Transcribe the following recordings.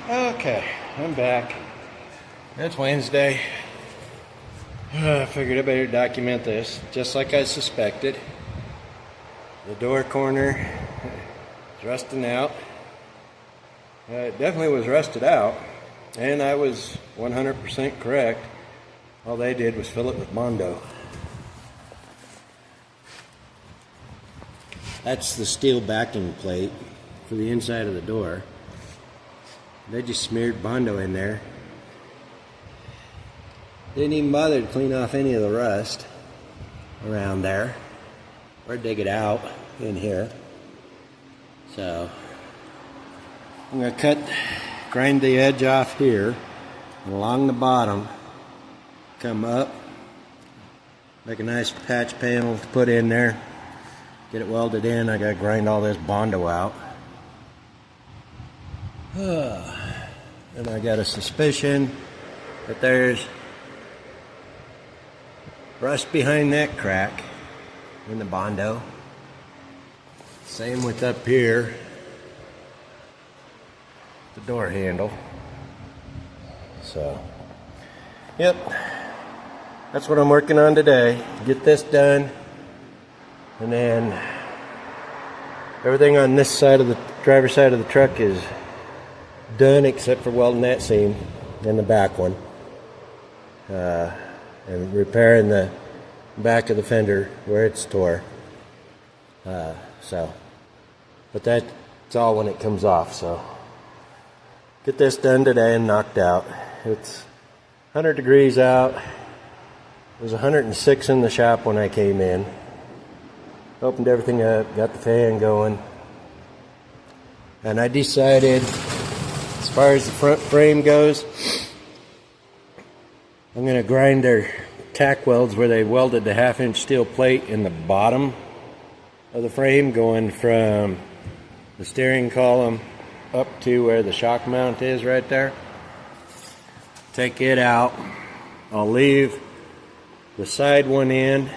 Okay, I'm back. It's Wednesday. I figured I better document this, just like I suspected. The door corner is rusting out. It definitely was rusted out, and I was 100% correct. All they did was fill it with Bondo. That's the steel backing plate for the inside of the door. They just smeared Bondo in there. Didn't even bother to clean off any of the rust around there or dig it out in here. So I'm going to grind the edge off here and along the bottom, come up, make a nice patch panel to put in there, get it welded in. I got to grind all this Bondo out. And I got a suspicion that there's rust behind that crack in the Bondo. Same with up here, the door handle. So, yep, that's what I'm working on today. Get this done, and then everything on this side of the driver's side of the truck is done except for welding that seam and the back one, and repairing the back of the fender where it's tore. But that's all when it comes off. So get this done today and knocked out. It's 100 degrees out. It was 106 in the shop when I came in. Opened everything up, got the fan going, and I decided, as far as the front frame goes, I'm going to grind their tack welds where they welded the 1/2-inch steel plate in the bottom of the frame, going from the steering column up to where the shock mount is right there. Take it out. I'll leave the side one in,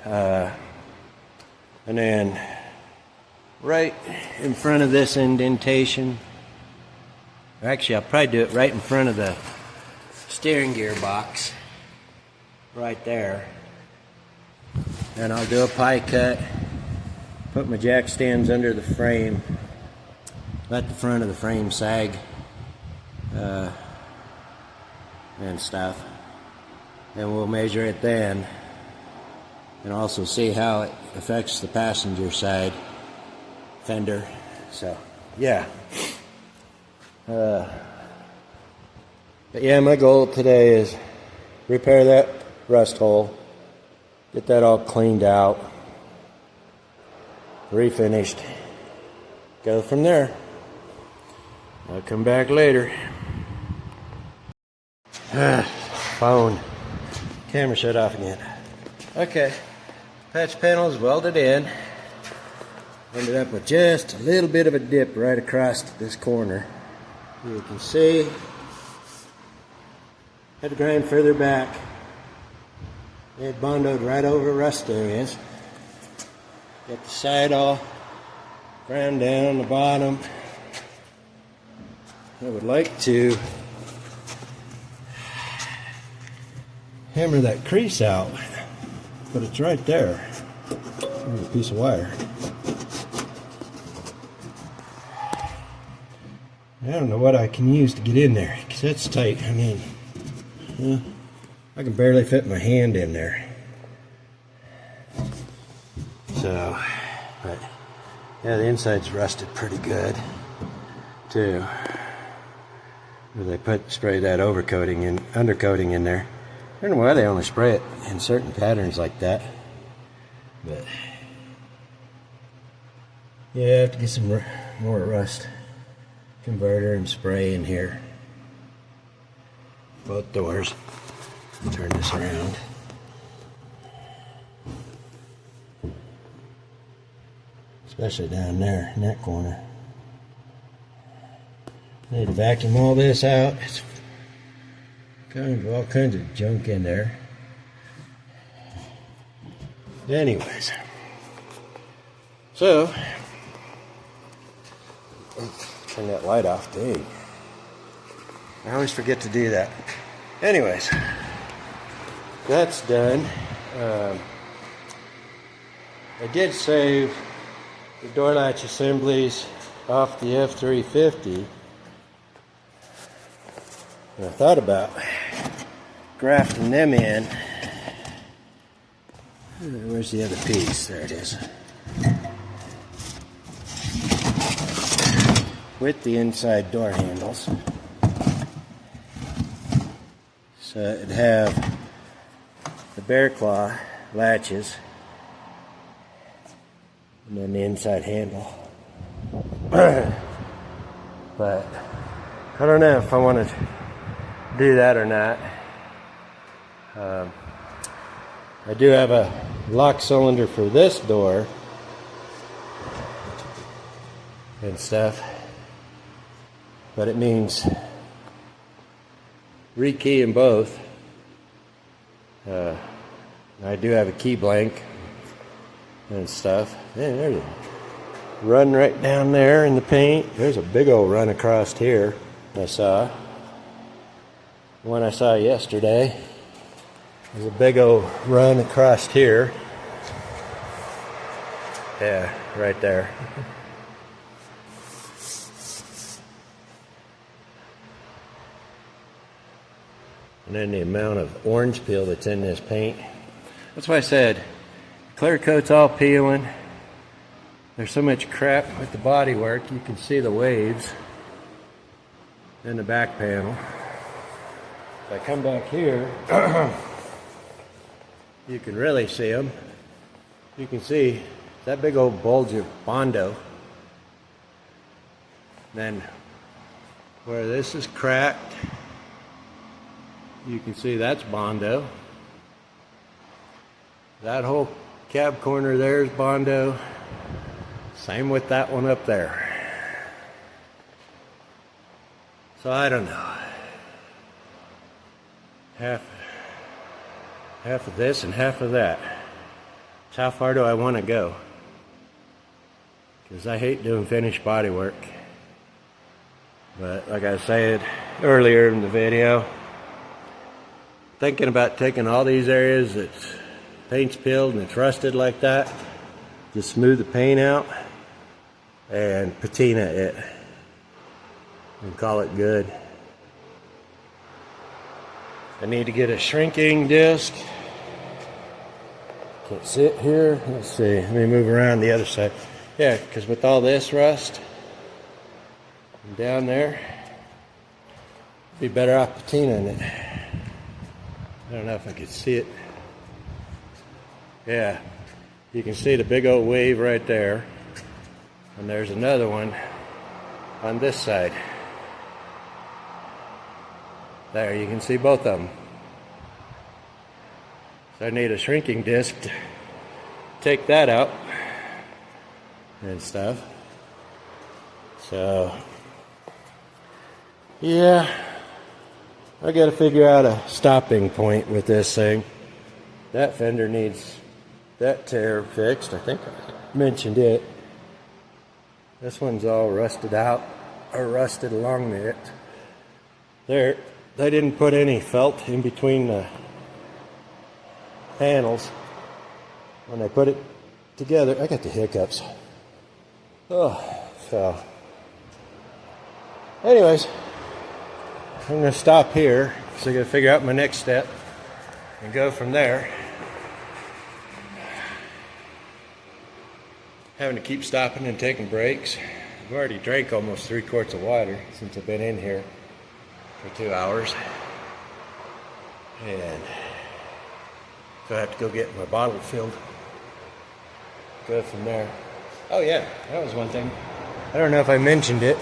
and then right in front of this indentation, actually I'll probably do it right in front of the steering gear box right there, and I'll do a pie cut, put my jack stands under the frame, let the front of the frame sag and stuff, and we'll measure it then and also see how it affects the passenger side fender. So yeah, but yeah, my goal today is repair that rust hole, get that all cleaned out, refinished, go from there. I'll come back later. Phone, camera shut off again. Okay, patch panel is welded in. Ended up with just a little bit of a dip right across this corner. You can see, had to grind further back. It bondoed right over rust areas. Got the side all ground down the bottom. I would like to hammer that crease out, but it's right there. There's a piece of wire. I don't know what I can use to get in there, because that's tight. I mean, I can barely fit my hand in there. So, but yeah, the inside's rusted pretty good too. Where they spray that undercoating in there. I don't know why they only spray it in certain patterns like that. But yeah, I have to get some more rust converter and spray in here. Both doors. Turn this around. Especially down there in that corner. Need to vacuum all this out. It's kind of all kinds of junk in there. Anyways, so Turn that light off, dang. I always forget to do that. Anyways, that's done. I did save the door latch assemblies off the F-350. And I thought about grafting them in. Where's the other piece? There it is. With the inside door handles. So it'd have the bear claw latches and then the inside handle. But I don't know if I want to do that or not. I do have a lock cylinder for this door and stuff, but it means rekeying both. I do have a key blank and stuff. Man, there's a run right down there in the paint. There's a big old run across here I saw. The one I saw yesterday. There's a big old run across here. Yeah, right there. And then the amount of orange peel that's in this paint. That's why I said clear coat's all peeling. There's so much crap with the bodywork. You can see the waves in the back panel. If I come back here, you can really see them. You can see that big old bulge of Bondo. Then where this is cracked, you can see that's Bondo. That whole cab corner there is Bondo. Same with that one up there. So I don't know. Half of this and half of that. So how far do I want to go? Because I hate doing finished body work. But like I said earlier in the video, thinking about taking all these areas that paint's peeled and it's rusted like that, just smooth the paint out and patina it and call it good. I need to get a shrinking disc. Can't sit here. Let's see. Let me move around the other side. Yeah, because with all this rust and down there, be better off patinaing it. I don't know if I could see it. Yeah, you can see the big old wave right there. And there's another one on this side. There, you can see both of them. So I need a shrinking disc to take that out and stuff. So, yeah, I gotta figure out a stopping point with this thing. That fender needs that tear fixed. I think I mentioned it. This one's all rusted out, or rusted along it. There, they didn't put any felt in between the panels when they put it together. I got the hiccups. Oh, so. Anyways, I'm gonna stop here, so I gotta figure out my next step and go from there. Having to keep stopping and taking breaks. I've already drank almost 3 quarts of water since I've been in here for 2 hours. And so I have to go get my bottle filled. Go from there. Oh yeah, that was one thing. I don't know if I mentioned it.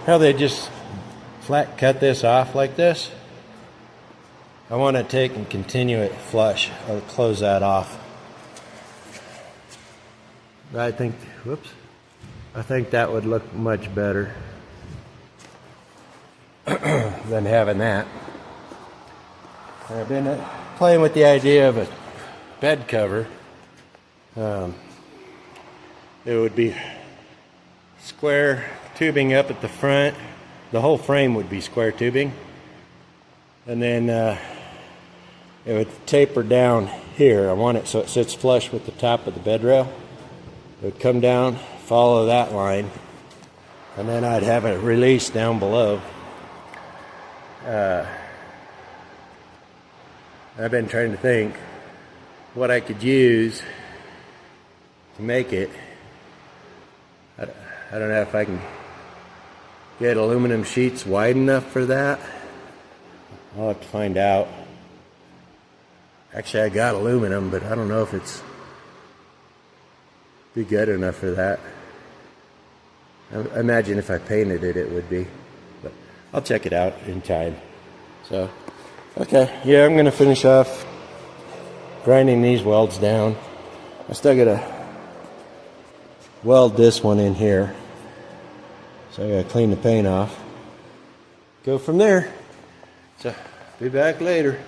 How they just flat cut this off like this. I want to take and continue it flush. I'll close that off. I think, whoops, I think that would look much better than having that. I've been playing with the idea of a bed cover. It would be square tubing up at the front. The whole frame would be square tubing. And then it would taper down here. I want it so it sits flush with the top of the bed rail. It would come down, follow that line, and then I'd have it release down below. I've been trying to think what I could use to make it. I don't know if I can get aluminum sheets wide enough for that. I'll have to find out. Actually, I got aluminum, but I don't know if it's be good enough for that. I imagine if I painted it, it would be. But I'll check it out in time. So, okay, yeah, I'm gonna finish off grinding these welds down. I still gotta weld this one in here. So I gotta clean the paint off. Go from there. So, be back later.